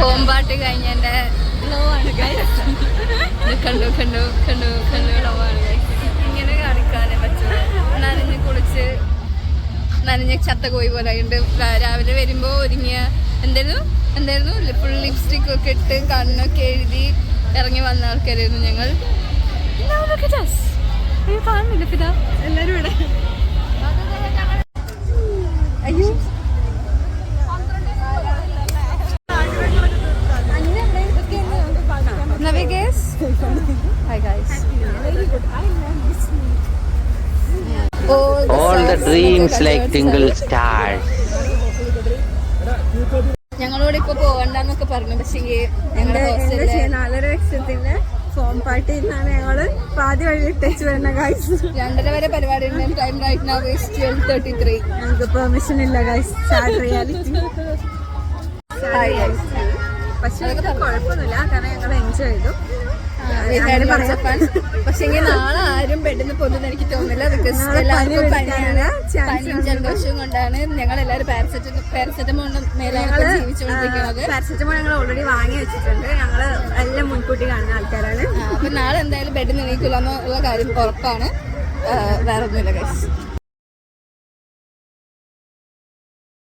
ഹോംപാട്ട് കഴിഞ്ഞതിന്റെ ലോ ആണ് കണ്ടു കണ്ടു കണ്ടു കണ്ടു ലോ ആണ്. ഇങ്ങനെ കാണിക്കാനേ പറ്റും. നനഞ്ഞ് കുളിച്ച് നനഞ്ഞ ചത്തകോയി പോലെ ഉണ്ട്. രാവിലെ വരുമ്പോ ഒരുങ്ങിയ എന്തായിരുന്നു ഫുൾ ലിപ്സ്റ്റിക് ഒക്കെ ഇട്ട് കണ്ണൊക്കെ എഴുതി ഇറങ്ങി വന്ന ആൾക്കാരായിരുന്നു ഞങ്ങൾ. കാണുന്നില്ല പിതാ എല്ലാരും ഇവിടെ. അയ്യോ Hi guys. All the dreams like twinkle stars. ഞങ്ങളോട് ഇപ്പൊ പോവണ്ടെന്നൊക്കെ പറഞ്ഞു. പക്ഷേ ഞങ്ങളുടെ ഹോസ്റ്റലില് 4 ഫോം പാർട്ടി ഇരുന്നാണ് ഞങ്ങള് പാതി വഴി ഇട്ടേച്ച് വരുന്ന ഗൈസ്. 2:30 വരെ പരിപാടി ഉണ്ട്. Time right now is 12:33. ഞങ്ങൾക്ക് പെർമിഷൻ ഇല്ല ഗൈസ്. Sad reality. പക്ഷെ കുഴപ്പമൊന്നുമില്ല, കാരണം ഞങ്ങൾ എൻജോയ് ചെയ്തു. പക്ഷെ നാളെ ആരും ബെഡിന്ന് പൊതുന്ന് എനിക്ക് തോന്നുന്നില്ല. ബിക്കോസ് എല്ലാവർക്കും പനിയാണ്. പനിയും ജലദോഷവും കൊണ്ടാണ് ഞങ്ങൾ എല്ലാവരും പാരസെറ്റമോൾ മേലാണ് ജീവിച്ചുകൊണ്ടിരിക്കുന്നത്. പാരസെറ്റമോൾ ഞങ്ങൾ ഓൾറെഡി വാങ്ങി വെച്ചിട്ടുണ്ട്. ഞങ്ങള് എല്ലാം മുൻകൂട്ടി കാണുന്ന ആൾക്കാരാണ്. അപ്പൊ നാളെ എന്തായാലും ബെഡിൽ നിന്ന് എണീക്കില്ല എന്നുള്ള കാര്യം ഉറപ്പാണ്. വേറെ ഒന്നുമില്ല ഗൈസ്.